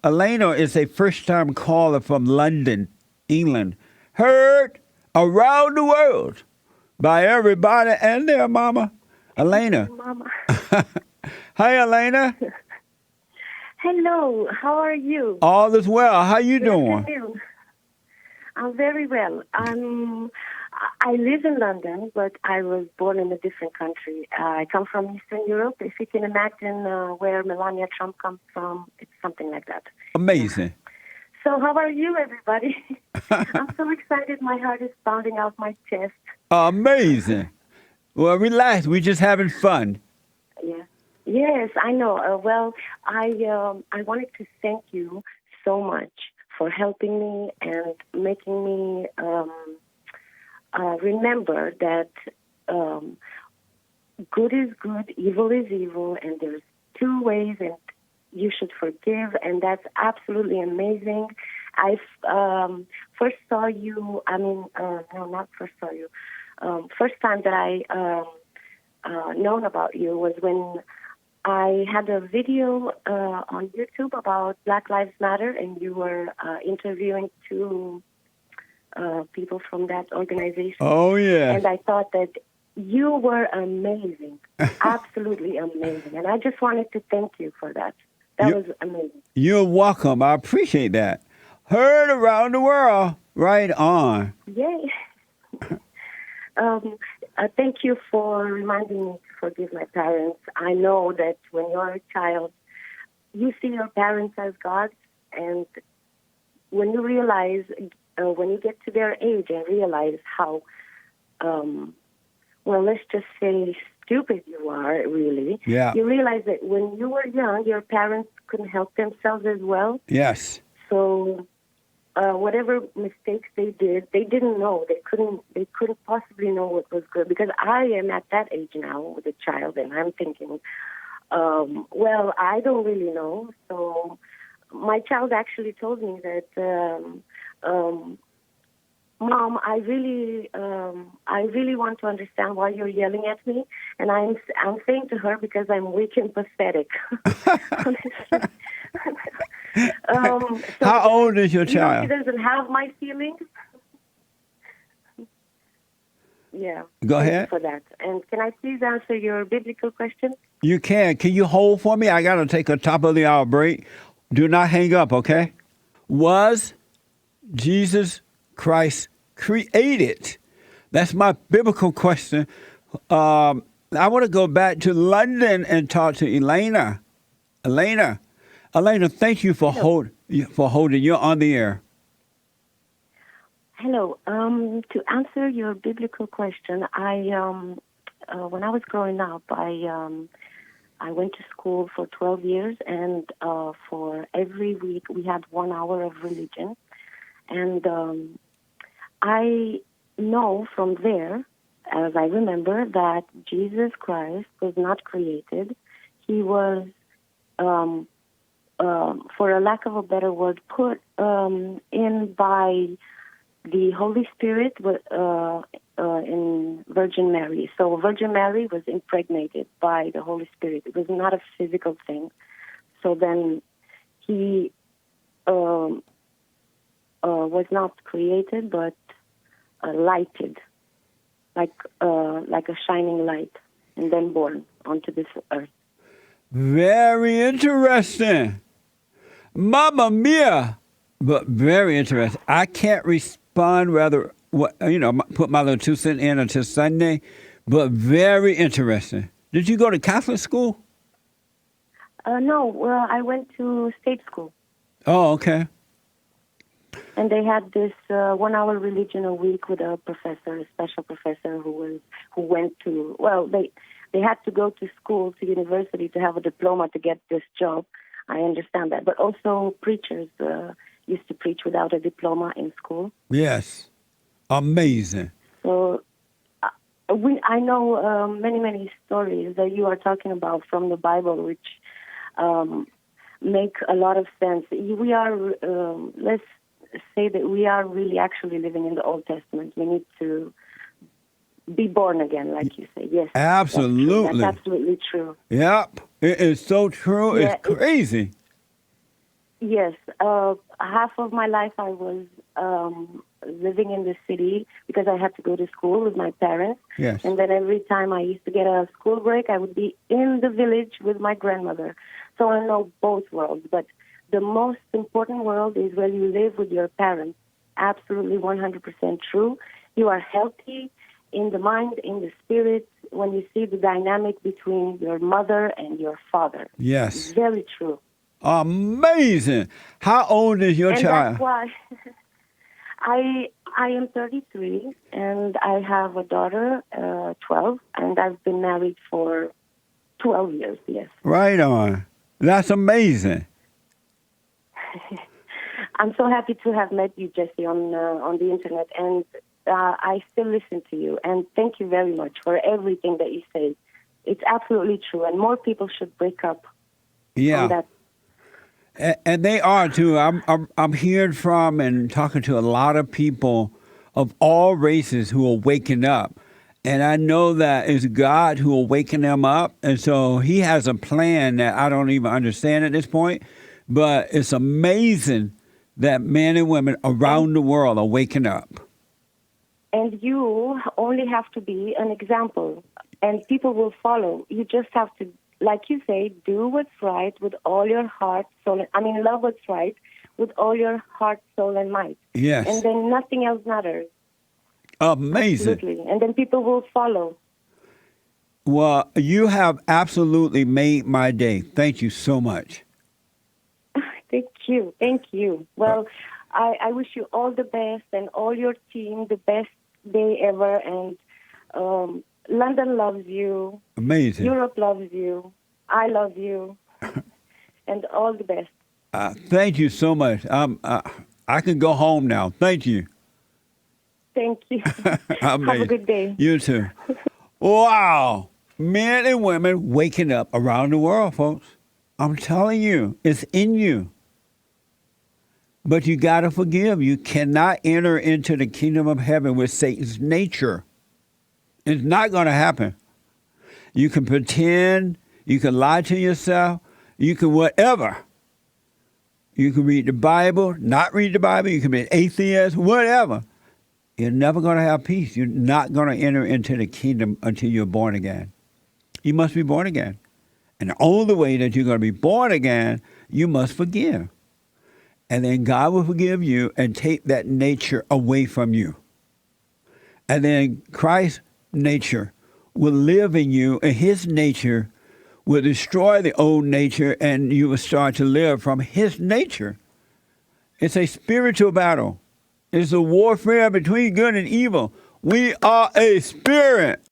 Elena is a first-time caller from London, England. Heard around the world by everybody and their mama. Elena. Mama. Hi, Elena. Hello, how are you? All is well. How you Good doing? afternoon. I'm very well. I live in London, but I was born in a different country. I come from Eastern Europe. If you can imagine where Melania Trump comes from, it's something like that. Amazing. So how are you, everybody? I'm so excited. My heart is pounding out my chest. Amazing. Well, relax. We're just having fun. Yeah. Yes, I know. Well, I wanted to thank you so much for helping me and making me remember that good is good, evil is evil, and there's two ways, and you should forgive, and that's absolutely amazing. I first saw you. No, not first saw you. First time that I known about you was when I had a video on YouTube about Black Lives Matter, and you were interviewing two people from that organization. Oh, yeah. And I thought that you were amazing, absolutely amazing. And I just wanted to thank you for that. That was amazing. You're welcome. I appreciate that. Heard around the world. Right on. Yay. Thank you for reminding me to forgive my parents. I know that when you're a child, you see your parents as gods, and when you realize, when you get to their age and realize how, well, let's just say stupid you are, really, you realize that when you were young, your parents couldn't help themselves as well. Yes. So whatever mistakes they did, they didn't know. They couldn't possibly know what was good. Because I am at that age now with a child, and I'm thinking, well, I don't really know. So my child actually told me that, Mom, I really want to understand why you're yelling at me, and I'm saying to her because I'm weak and pathetic. So how old is your child? She doesn't have my feelings. Yeah. Go ahead. For that. And can I please answer your biblical question? You can. Can you hold for me? I got to take a top of the hour break. Do not hang up, okay? Was Jesus Christ created? That's my biblical question. I want to go back to London and talk to Elena. Elena, thank you for holding. You're on the air. Hello. To answer your biblical question, when I was growing up, I went to school for 12 years, and for every week we had 1 hour of religion. And I know from there, as I remember, that Jesus Christ was not created. He was, for a lack of a better word, put in by the Holy Spirit in Virgin Mary. So Virgin Mary was impregnated by the Holy Spirit. It was not a physical thing. So then he was not created, but lighted, like a shining light, and then born onto this earth. Very interesting. Mamma mia. But very interesting. I can't respond rather, put my little 2 cents in until Sunday, but very interesting. Did you go to Catholic school? No, well, I went to state school. Oh, okay. And they had this 1 hour religion a week with a professor, a special professor who went to, well, they had to go to school, to university to have a diploma to get this job. I understand that. But also preachers used to preach without a diploma in school. Yes. Amazing. So I know many stories that you are talking about from the Bible, which make a lot of sense. We are, let's say that we are really actually living in the Old Testament. We need to be born again, like you say. Yes. Absolutely. That's absolutely true. Yep. It is so true. Yeah, it's crazy. Yes, half of my life I was living in the city because I had to go to school with my parents. Yes. And then every time I used to get a school break, I would be in the village with my grandmother. So I know both worlds. But the most important world is where you live with your parents. Absolutely 100% true. You are healthy in the mind, in the spirit, when you see the dynamic between your mother and your father. Yes. Very true. Amazing. How old is your And child? that's why I am 33 and I have a daughter, 12, and I've been married for 12 years. Yes, Right on. That's amazing. I'm so happy to have met you, Jesse, on the internet, and I still listen to you. And thank you very much for everything that you say. It's absolutely true, and more people should break up Yeah. on that. And they are too. I'm hearing from and talking to a lot of people of all races who are waking up, and I know that it's God who will waken them up, and so He has a plan that I don't even understand at this point. But it's amazing that men and women around the world are waking up. And you only have to be an example, and people will follow. You just have to, like you say, do what's right with all your heart, soul. Love what's right with all your heart, soul, and might. Yes. And then nothing else matters. Amazing. Absolutely. And then people will follow. Well, you have absolutely made my day. Thank you so much. Thank you. Thank you. Well, I wish you all the best and all your team the best day ever. And London loves you. Amazing. Europe loves you. I love you. And all the best. Thank you so much. I can go home now. Thank you. Thank you. Amazing. Have a good day. You too. Wow. Men and women waking up around the world, folks. I'm telling you, it's in you. But you got to forgive. You cannot enter into the kingdom of heaven with Satan's nature. It's not going to happen. You can pretend. You can lie to yourself. You can whatever. You can read the Bible, not read the Bible. You can be an atheist, whatever. You're never going to have peace. You're not going to enter into the kingdom until you're born again. You must be born again. And the only way that you're going to be born again, you must forgive. And then God will forgive you and take that nature away from you. And then Christ's nature will live in you, and His nature will destroy the old nature, and you will start to live from His nature. It's a spiritual battle. It's a warfare between good and evil. We are a spirit.